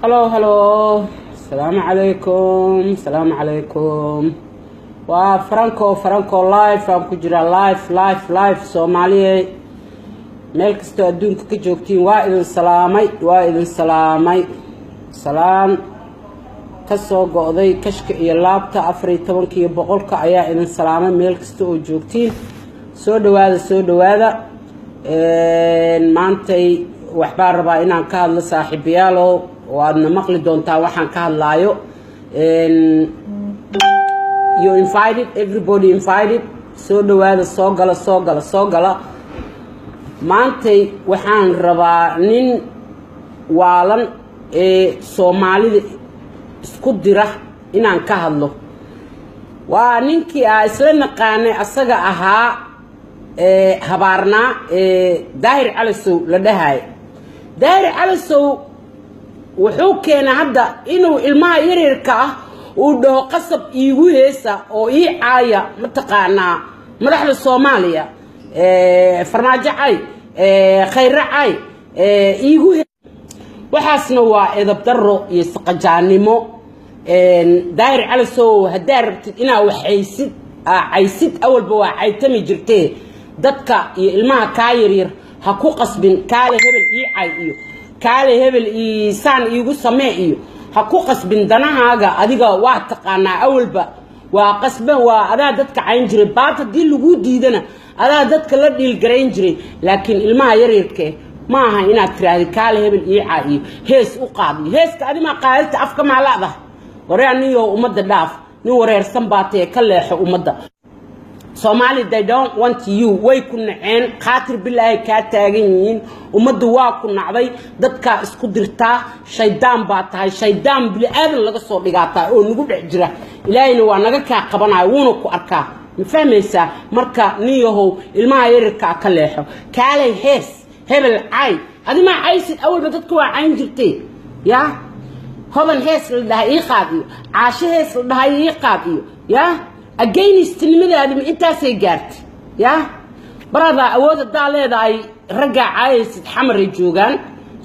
هلو السلام عليكم السلام عليكم وفرانكو لايف aan ku jira live Soomaaliyeed meel kasta adduunka ka joogtiin waa idin salaamay salaan ka soo go'day kashka iyo laabta 14 iyo boqolka ayaa idin salaamay meel kasta oo joogtiin soo dhawaada maantay waxbaan rabaa inaan ka hadlo saaxiibayaalo waadna maqli doontaa waxaan ka hadlaayo you invited everybody invited soo dhawaada soo gala maantay waxaan rabaa nin waalan ee Soomaalida isku dira inaan ka hadlo waa ninkii isla naqaanay asaga ahaa habaarna Daahir Calasow la dhahay Daahir Calasow wuxuu keenay hadda inuu ilmaha yaryarka ah uu dhaho qasab iigu heesa oo ii caaya mataqaanaa madaxda Soomaaliya farmaajo cay khayra cay iigu waxaasna waa edab darro iyo saqajaanimo Daahir Calasow hadaa rabtid inaa waxaysid caysid awalba waa caytami jirtee dadka iyo ilmaha ka yaryar ha ku qasbin kaale hebel ii cay iyo kaale hebel ii saan iigu samee iyo ha ku qasbin danahaaga adiga waa taqaanaa awalba waa qasban waa adaa dadka cayn jiray baata dii lagu diidana adaa dadka la dhiil garayn jiray laakiin ilmaha yaryarka ma aha inaad tiraahdo kaale hebel ii cay iyo hees u qaadi heeska adima qaadta afka ma laada wareeniyo umada dhaaf nin wareersan baatay ka leexo umada Somali they don't want you way ku naceen qaatir billahi ka taagan yihiin umadu waa ku nacday dadka isku dirtaa shaydaan baa tahay shaydaan bil aadan laga soo dhigaataa oo nagu dhex jira ilaahayna waa naga ka qabanaay wuuna ku arkaa ma fahmaysaa marka niyahow ilmaha yaryarka ka leexo kaalay hees hebel cay adima caysid awalba dadku waa cayn jirtay ya hoban hees la dhahay ii qaadiyo caasho hees la dhahay ii qaadiyo ya against nimadaadi intaasay gaartay ya barada awooda daaleeda ay raga caaysid xamar joogan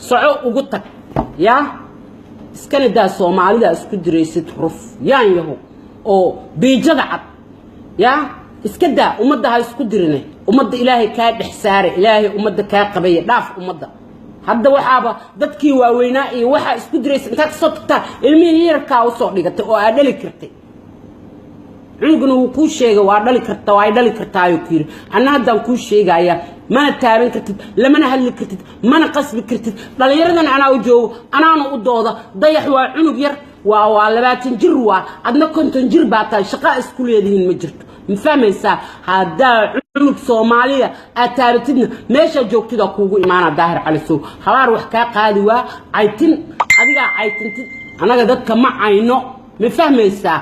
soco ugu tag ya iskana daa Soomaalida isku diraysid ruf yaan yaho oo biijada cad ya iska daa umada ha isku dirinay umada ilaahay ka dhex saare ilaahay umada ka qabay dhaaf umada hadda waxaaba dadkii waaweynaa iyo waxa isku diraysid inta ka soo tagta ilmihii yarka u soo dhigatay oo aad dhali kartay cunuguna uu ku sheegay waa dhali kartaa way dhali kartaa ku yiri ana hadan ku sheegaya mana taaban kartid lamana hadli kartid mana qasbi kartid dhalinyaradan ana u joogo anaana u dooda dayax waa cunug yar waa 20 jir waa adna 50 jir baa tahay shaqo isku leedihiin ma jirto ma fahmaysaa hada cunug Soomaaliya aad taabatidna meesha joogtida kuugu imaana Daahir Calasow habaar wax ka qaadi waa caytin adiga caytintid anaga dadka ma ayno ma fahmaysaa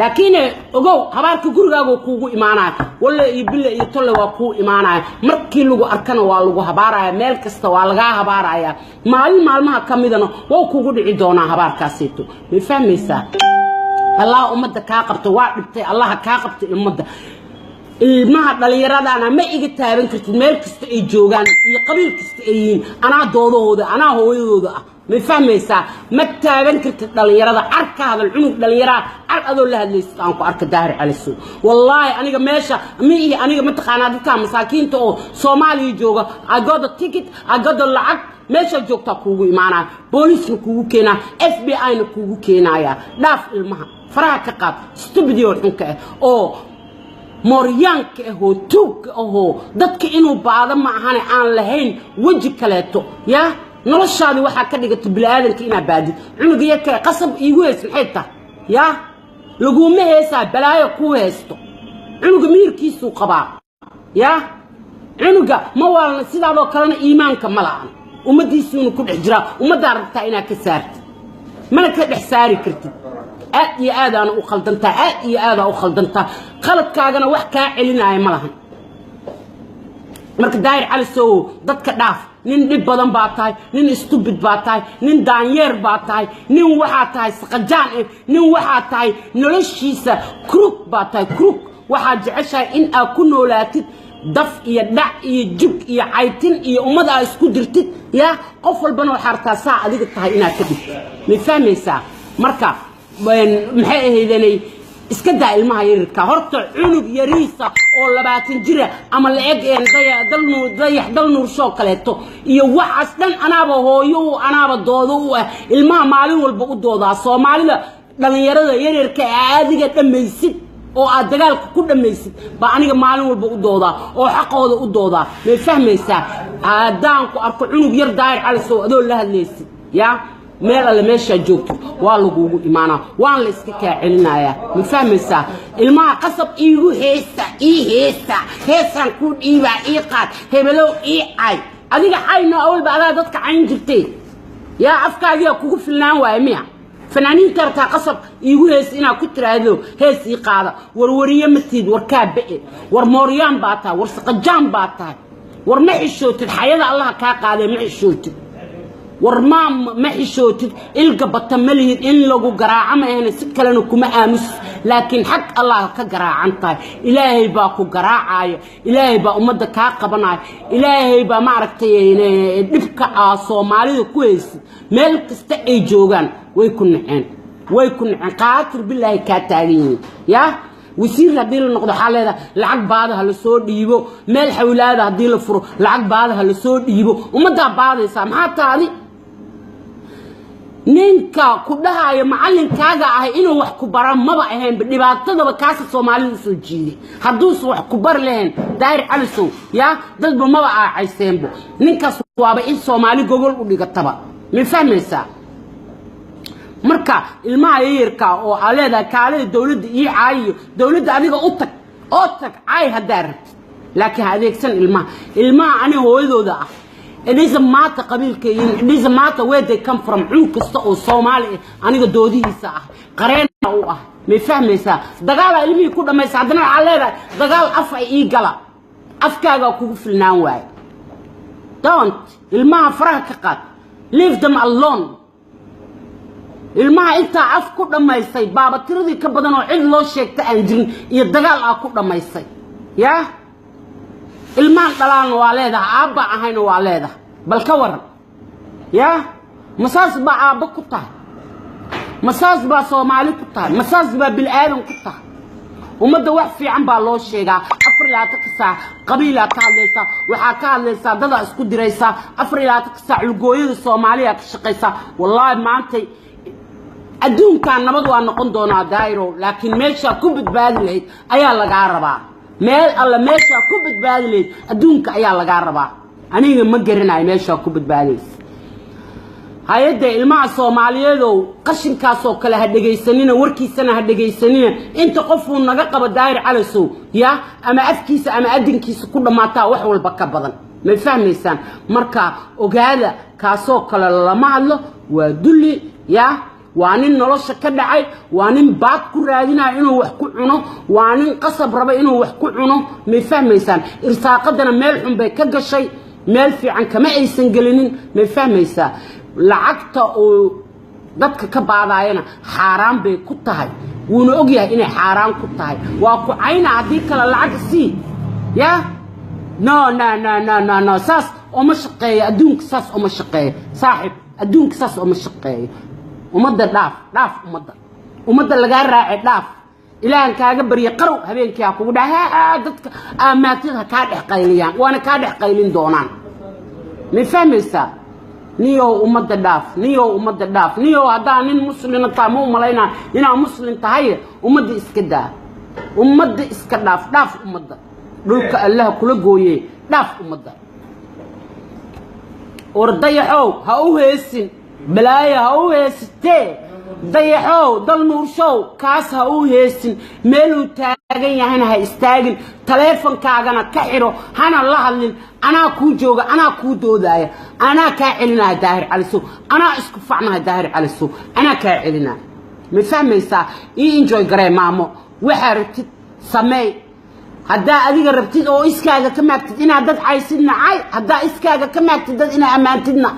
laakiin ogow habaarka gurigaaga kuugu imaanaa walla iyo bille iyo tolle waa ku imaanaa markii lagu arkana waa lagu habaaraya meel kasta waa laga habaaraya maalmaha kamidana waa kuugu dhici doona habaarkaasito ma fahmaysaa Allah umada ka qabto waa dhibtay Allah ka qabto umada ilmaha dhalinyarada ma iga taaban kartid meel kasta ay joogan iyo qabiil kasta ay yihiin ana doodahooda ana hooyadooda ma fahmaysaa ma taaban kartid dhalinyarada arka hadal cunug dhalinyarada ar adoo la hadlaysid aan ku arka Daahir Calasow wallahi aniga meesha aniga ma taqaanaa dadka masaakiinta oo Soomaaliya jooga I got the ticket I got the lacag meesha joogta kuugu imaanaa booliisku kuugu keenaa FBI na kuugu keenaya dhaaf ilmaha faraha ka qaad stupid iyo xunka oo Moryanka oo tuug oo dadka inuu baada ma ahan aan lahayn waji kaleeto ya noloshaadi waxa ka dhigato bilaadanka ina baadid cunug yarka qasab iigu heesan xita ya lagu ma heesaa balaayo ku heesto cunug miirkiisu qabaa ya cunuga ma walna sidaadoo kalena iimaanka ma la'aan umadiisuna ku dhex jira umada rabtaa ina ka saartid mana ka dhex saari kartid aad iyo aad aan u khaldantaa qaladkaagana wax ka celinaya ma lahan marka Daahir Calasow dadka dhaaf nin dhib badan baa tahay nin stupid baa tahay nin daanyeer baa tahay nin waxa tahay saqajaan nin waxa tahay noloshiisa crook baa tahay crook waxa jeceshay in aad ku noolaatid daf iyo dhac iyo jug iyo caytin iyo ummad aa isku dirtid yaa qof walbana waxaa rabtaa saa adiga tahay inaad ka dhigto ma fahmaysaa marka maxay ahaydeenay iska daa ilmaha yarirka horta cunug yariisa oo 20 jira ama la eg dayax dal nuur soo kaleeto iyo waxaas dhan anaaba hooyo anaaba doodo u ah ilmaha maalin walba u doodaa Soomaalida dhalinyarada yarirka aadiga dhamaysid oo aad dagaalka ku dhamaysid ba aniga maalin walba u doodaa oo xaqooda u doodaa ma fahmaysaa aadaan ku arko cunug yar daayir cali soo adoo la hadlaysid yaa meel alla meesha joogto waa lagugu imaana waan la iska ka celinaya ma fahmaysaa ilmaha qasab iigu heesan ku dhiiba ii qaad hebelow ii ay adiga ayno awalba adaa dadka cayn jirtay yaa afkaaga kugu filnaan waay miya fanaaniin tarta qasab iigu hees ina ku tiraado hees ii qaada warwariye matid warkaa baa war mooriyaan baata war saqajaan baata war ma xishootid xayada allah ka qaaday ma xishootid war ma xishootid ilga batamaliid in lagu garaaco ma si kalena kuma aamus laakiin xaq allah ka garaacan tahay ilaahay baa ku garaacaya ilaahay baa umada ka qabanaya ilaahay baa ma aragtay dhibka Soomaalida ku haysid meel kasta ay joogan way ku naceen qaatir billahi ka taagin ya wasiir hadii la noqdo xaleeda lacag baadaha la soo dhiibo meel xawlaada hadii la furo lacag baadaha la soo dhiibo umada baadaysa maxaa taadi ninka ku dhahayo macallinkaaga ah inuu wax ku baran maba ahayn dhibaatada kaas Soomaalidu soo jiiday hadduu wax ku bar leen daayir calisow ya dadba maba aayseembo ninkaas waaba in Soomaali gogol u dhigataba ma fahmaysaa marka ilmaha yarka oo aleeda kaalada dawladda ii caayo dawladda adiga u tag caay hadaa rabtid laakiin adeegsan ilmaha ani hooyadooda ah it doesn't matter qabiilkeen it doesn't matter where they come from cunug kasta oo Soomaali aniga doodihiisa ah qareen u ah ma fahmaysaa dagaal ilmihi ku dhamaysa hadana waxa leedahay dagaal af ay ii gala afkaaga kugu filnaan waay don't ilmaha faraha ka qaad leave them alone ilmaha inta af ku dhamaysay baaba tiradii ka badan oo cid loo sheegta aan jirin iyo dagaal ah ku dhamaysay yaa ilmaan dhalaan waa leedahay aabba ahayna waa leedahay bal ka waran yaa masaas ba aabba ku tahay masaas ba Soomaali ku tahay masaas ba bil aadan ku tahay umada wax fiican baa loo sheegaa afrilaata saac qabiila ka hadlaysa waxa ka hadlaysa dad isku diraysa afrilaata saac lugooyada Soomaaliya ka shaqeysa wallahi maantay adduunka nabad waa noqon doonaa daayiro laakiin meesha ku badbaadi lahayd ayaa laga rabaa meel alla meesha ku badbaadi lahayd adduunka ayaa laga rabaa aniga ma garanayo meesha ku badbaadaysa hay'adda ilmaha Soomaaliyeed oo qashinkaas oo kale ha dhageysanina warkiisana ha dhageysanina inta qof uu naga qabo daayir calisow ya ama afkiisa ama adinkiisa ku dhamaata wax walba ka badan ma fahmaysaan marka ogaada kaasoo kale lama hadlo waa dulli ya وانين نلوش كدعي وانين باك كرادينا إنه وحكونه وانين قصب ربا إنه وحكونه مفهم إنسان إرساقدنا ملحم بكجا شيء مال في عن كما يسنجلين مفهم إنسان لعقته أو ضدك كبعض عينا حرام بكتهاي ونوجيه إنه حرام كتهاي وأكو عين عديك للعق سي يا no ساس أمشقية أدونك ساس أمشقية صاحب أدونك ساس أمشقية ومدة داف ومدة لقى راعي داف إلهن كاغا بري قرو هبين كي أكو داها ددك أماتيها كادح قيليان وانا كادح قيلين دونان مفهميسا نيو ومدة داف نيو هدا نين مسلم تامو ملاينا هنا مسلم تهي ومدة اسكدا ومدة اسكداف داف ومدة دولك الله كل قوي داف ومدة ورديحو هاو هيسين بلايا هو هستي ضيحو ضل نور شو كاس هو هستن ميلو تاغن هنا هيستاغن تليفون كاغنا كحيرو هنا الله اللي انا كو جوغا انا كو دودايا انا كاعلنا داهر على السوق انا اسكو فعنا داهر على السوق انا كاعلنا مفهميسا اي انجوي غري مامو وحرتي سمي هدا اديغا ربتيد او اسكاغا كماكتid ina dad caysidna ay hada iskaaga kamaagtid dad ina amaantidna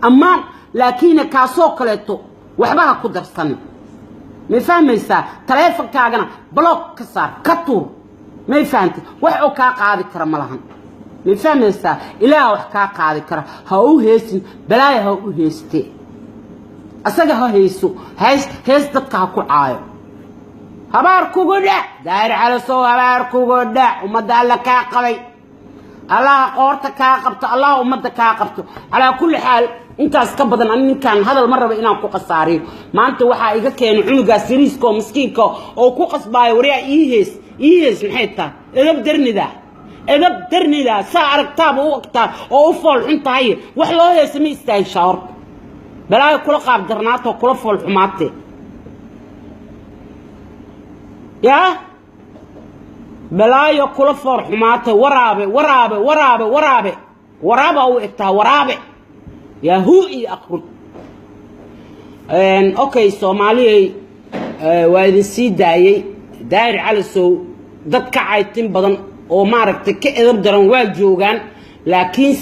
amaan لكن كاسو كليتو وحبها ku darsan ma fahmaysa taleefankaaga block ka saar ka tuur ما يفهمت وحو كا قادي كرا ملهن ما يفهميسا إله وح كا قادي كرا هاو هيسن بلاي هاو هيستي أساقا هاو هيسو هيس دادك هاكو عايو هبار كوغودا داير على سو هبار كوغودا ومدى الله كا قبي الله قورتا كا قبتو الله ومدى كا قبتو على كل حال انت اسكبدن ان كان هذا المره بإنان كو قصارين ما انت waxa iga keenay cunuga siriisko miskiinka oo ku qasbay wariya ihees maxayta edab darnida saa aragtaaba u waqta oo u fool xuntahay wax loo heesay istaay shaar balaa kula qaab darnaato kula fool xumaatay ya balaa kula fool xumaatay waraabe oo egtaa waraabe يا هوئي أقول أوكي سومالي وإذا سيد داير على سو ضدك عايتين بدن ومارك تكئ درن واجوغان لكن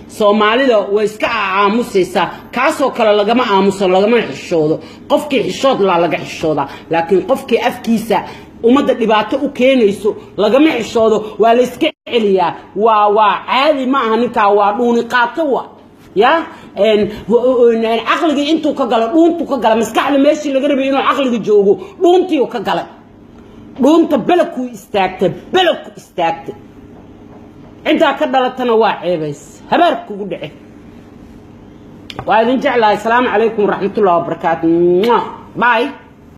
سومالي لو ويسكا عاموسيسا كاسو كلا لغما عاموسا لغما حشوده قفكي حشود لا لغا حشوده لكن قفكي أفكيسا ومدى دباتو u keenayso lagama xishoodo waa la iska celiyaa waa caadi ma aha ninka waa dhuuni qaato يا عقلك انتو كغلا دونتو كغلا مسكحله ماشي laga rabay inuu aqliga joogo doontii oo ka galay doonta balku istaagtay inta ka dhalatana waa ceebays habar kugu dhacay waa idin jeclahay salaamu calaykum waraxmatullaahi wabarakaatuh bye